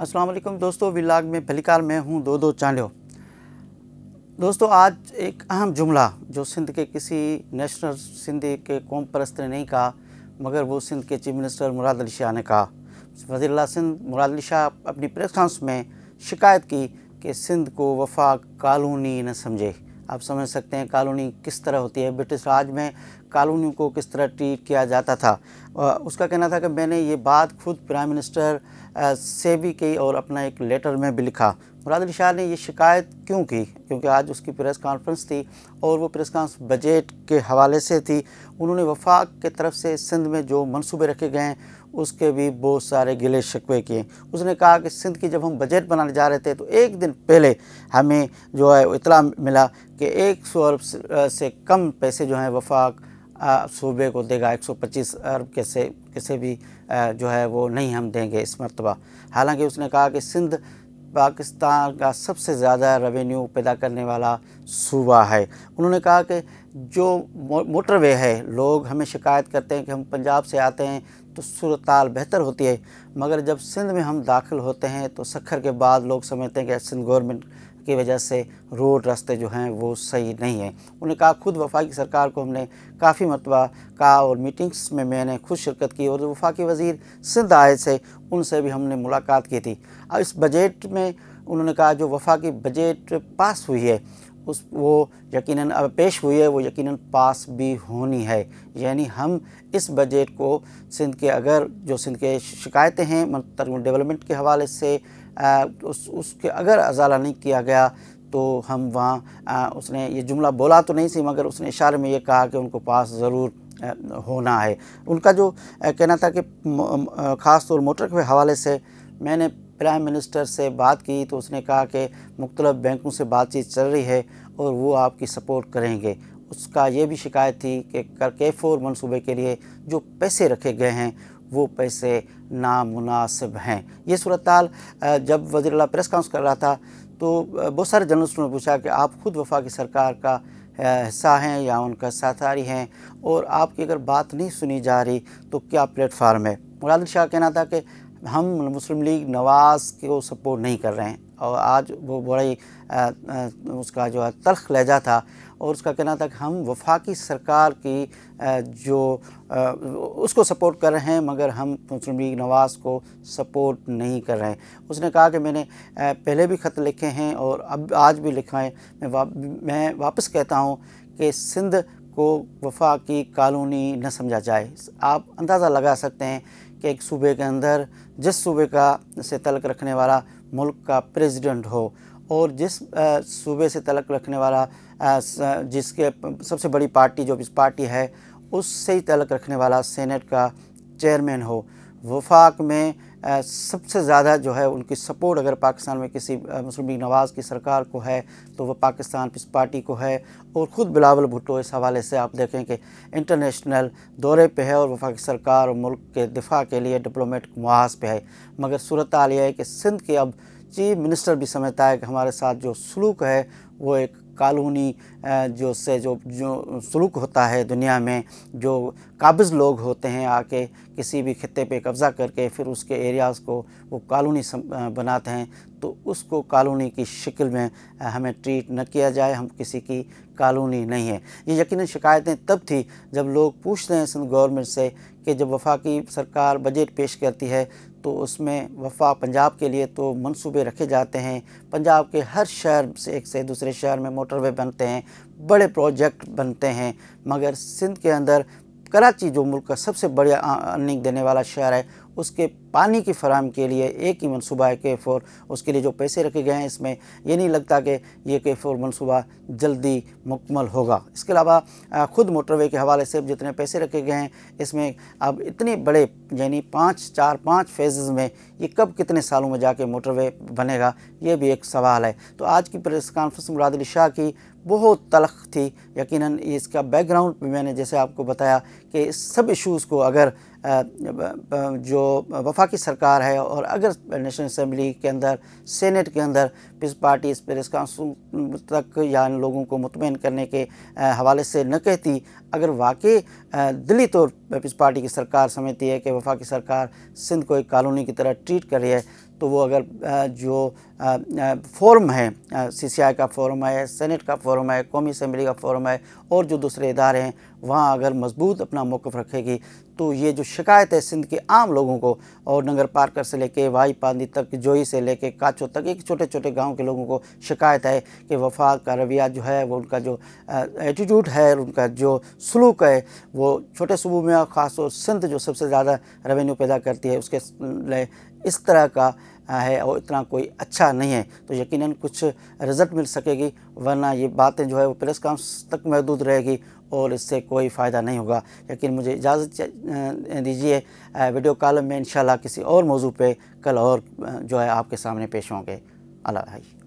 अस्सलाम वालेकुम दोस्तों, व्लॉग में पहली मैं हूँ दो चांडियो। दोस्तों, आज एक अहम जुमला जो सिंध के किसी नेशनल सिंधी के कौम परस्त ने नहीं कहा, मगर वो सिंध के चीफ मिनिस्टर मुराद अली शाह ने कहा। वज़ीर सिंध मुराद अली शाह अपनी प्रेस कॉन्फ्रेंस में शिकायत की कि सिंध को वफाक कॉलोनी न समझे। आप समझ सकते हैं कॉलोनी किस तरह होती है। ब्रिटिश राज में कॉलोनी को किस तरह ट्रीट किया जाता था। उसका कहना था कि मैंने ये बात खुद प्राइम मिनिस्टर से भी की और अपना एक लेटर में भी लिखा। मुराद अली शाह ने ये शिकायत क्यों की? क्योंकि आज उसकी प्रेस कॉन्फ्रेंस थी और वो प्रेस कॉन्फ्रेंस बजट के हवाले से थी। उन्होंने वफाक के तरफ से सिंध में जो मंसूबे रखे गए हैं उसके भी बहुत सारे गिले शिकवे किए। उसने कहा कि सिंध की जब हम बजट बनाने जा रहे थे तो एक दिन पहले हमें जो है इतला मिला कि 100 अरब से कम पैसे जो हैं वफाक सूबे को देगा। 125 अरब कैसे भी जो है वो नहीं हम देंगे इस मरतबा। हालांकि उसने कहा कि सिंध पाकिस्तान का सबसे ज़्यादा रेवेन्यू पैदा करने वाला सूबा है। उन्होंने कहा कि जो मोटरवे है, लोग हमें शिकायत करते हैं कि हम पंजाब से आते हैं तो सूरत-हाल बेहतर होती है, मगर जब सिंध में हम दाखिल होते हैं तो सखर के बाद लोग समझते हैं कि सिंध गवर्नमेंट की वजह से रोड रास्ते जो हैं वो सही नहीं है। उन्होंने कहा खुद वफाकी सरकार को हमने काफ़ी मरतबा कहा और मीटिंग्स में मैंने खुद शिरकत की और वफाकी वज़ीर सिंध आए थे उनसे भी हमने मुलाकात की थी। अब इस बजट में उन्होंने कहा जो वफाकी बजट पास हुई है वो यकीनन अब पेश हुई है, वो यकीनन पास भी होनी है। यानी हम इस बजट को सिंध के अगर जो सिंध के शिकायतें हैं डेवलपमेंट के हवाले से उसके अगर अजाला नहीं किया गया तो हम वहाँ उसने ये जुमला बोला तो नहीं सी, मगर उसने इशारे में ये कहा कि उनको पास ज़रूर होना है। उनका जो कहना था कि ख़ास तौर मोटर के हवाले से मैंने प्राइम मिनिस्टर से बात की तो उसने कहा कि मुख्तलिफ़ बैंकों से बातचीत चल रही है और वो आपकी सपोर्ट करेंगे। उसका ये भी शिकायत थी कि K4 मनसूबे के लिए जो पैसे रखे गए हैं वो पैसे नामुनासिब हैं। ये सूरत-हाल जब वज़ीर आला प्रेस कॉन्फ्रेंस कर रहा था तो बहुत सारे जर्नलिस्टों ने पूछा कि आप खुद वफाकी सरकार का हिस्सा हैं या उनका साथी हैं और आपकी अगर बात नहीं सुनी जा रही तो क्या प्लेटफार्म है? मुराद अली शाह का कहना था कि हम मुस्लिम लीग नवाज़ को सपोर्ट नहीं कर रहे हैं और आज वो बड़ा ही उसका जो है तल्ख लहजा था और उसका कहना था कि हम वफाकी सरकार की जो उसको सपोर्ट कर रहे हैं मगर हम मुस्लिम लीग नवाज़ को सपोर्ट नहीं कर रहे हैं। उसने कहा कि मैंने पहले भी ख़त लिखे हैं और अब आज भी लिखा है। मैं वापस कहता हूँ कि सिंध को वफाकी कॉलोनी न समझा जाए। आप अंदाज़ा लगा सकते हैं कि एक सूबे के अंदर जिस सूबे का से तल्लुक़ रखने वाला मुल्क का प्रेसिडेंट हो और जिस सूबे से तल्लुक़ रखने वाला जिसके सबसे बड़ी पार्टी जो इस पार्टी है उससे ही तल्लुक़ रखने वाला सेनेट का चेयरमैन हो। वफाक में सबसे ज़्यादा जो है उनकी सपोर्ट अगर पाकिस्तान में किसी मुस्लिम लीग नवाज़ की सरकार को है तो वह पाकिस्तान पीपल्स पार्टी को है। और ख़ुद बिलावल भुट्टो इस हवाले से आप देखें कि इंटरनेशनल दौरे पे है और वफाकी सरकार और मुल्क के दिफा के लिए डिप्लोमेटिक मुआहज़ पे है। मगर सूरत-हाल यह है कि सिंध के अब चीफ मिनिस्टर भी समझता है कि हमारे साथ जो सलूक है वो एक कॉलोनी जो सलूक होता है दुनिया में, जो काबिज़ लोग होते हैं आके किसी भी खित्ते पे कब्ज़ा करके फिर उसके एरियाज़ को वो कॉलोनी बनाते हैं, तो उसको कॉलोनी की शक्ल में हमें ट्रीट न किया जाए। हम किसी की कॉलोनी नहीं है। ये यकीनन शिकायतें तब थी जब लोग पूछते हैं सिंध गवर्नमेंट से कि जब वफाकी सरकार बजट पेश करती है तो उसमें पंजाब के लिए तो मंसूबे रखे जाते हैं। पंजाब के हर शहर से एक से दूसरे शहर में मोटरवे बनते हैं, बड़े प्रोजेक्ट बनते हैं, मगर सिंध के अंदर कराची जो मुल्क का सबसे बड़ा अर्निंग देने वाला शहर है उसके पानी की फराहम के लिए एक ही मनसूबा है K4। उसके लिए जो पैसे रखे गए हैं इसमें ये नहीं लगता कि ये K4 मनसूबा जल्दी मुकम्मल होगा। इसके अलावा ख़ुद मोटरवे के हवाले से जितने पैसे रखे गए हैं इसमें अब इतने बड़े यानी 5 फेजेज़ में ये कब कितने सालों में जाके मोटरवे बनेगा, ये भी एक सवाल है। तो आज की प्रेस कॉन्फ्रेंस मुराद अली शाह की बहुत तल्ख़ थी। यकीनन इसका बैकग्राउंड भी मैंने जैसे आपको बताया कि इस सब इश्यूज़ को अगर جو وفاقی سرکار ہے اور اگر نیشنل اسمبلی کے اندر سینٹ کے اندر پیپلز پارٹی اس پریس کانفرنس تک یا لوگوں کو مطمئن کرنے کے حوالے سے نہ کہتی، اگر واقعی دلی طور پیپلز پارٹی کی سرکار سمجھتی ہے کہ وفاقی سرکار سندھ کو ایک کالونی کی طرح ٹریٹ کر رہی ہے، تو وہ اگر جو فورم ہے، سی سی آئی کا فورم ہے، سینٹ کا فورم ہے، قومی اسمبلی کا فورم ہے اور جو دوسرے ادارے ہیں، وہاں اگر مضبوط اپنا موقف رکھے گی تو یہ جو شکایت ہے سندھ کے عام لوگوں کو، اور ننگر پارکر سے لے کے وائی پاندی تک، جوئی سے لے کے کاچو تک، ایک چھوٹے چھوٹے گاؤں کے لوگوں کو شکایت ہے کہ وفاق کا رویہ جو ہے، وہ ان کا جو ایٹیٹیوڈ ہے، ان کا جو سلوک ہے، وہ چھوٹے صوبوں میں خاص طور سندھ جو سب سے زیادہ ریونیو پیدا کرتی ہے اس کے لئے اس طرح کا ہے اور اتنا کوئی اچھا نہیں ہے، تو یقیناً کچھ رزلٹ مل سکے گی، ورنہ یہ باتیں جو ہے وہ پریس کانفرنس تک محدود رہے گی اور اس سے کوئی فائدہ نہیں ہوگا۔ لیکن مجھے اجازت دیجیے، ویڈیو کالم میں انشاءاللہ کسی اور موضوع پہ کل اور جو ہے آپ کے سامنے پیش ہوں گے۔ اللہ حافظ۔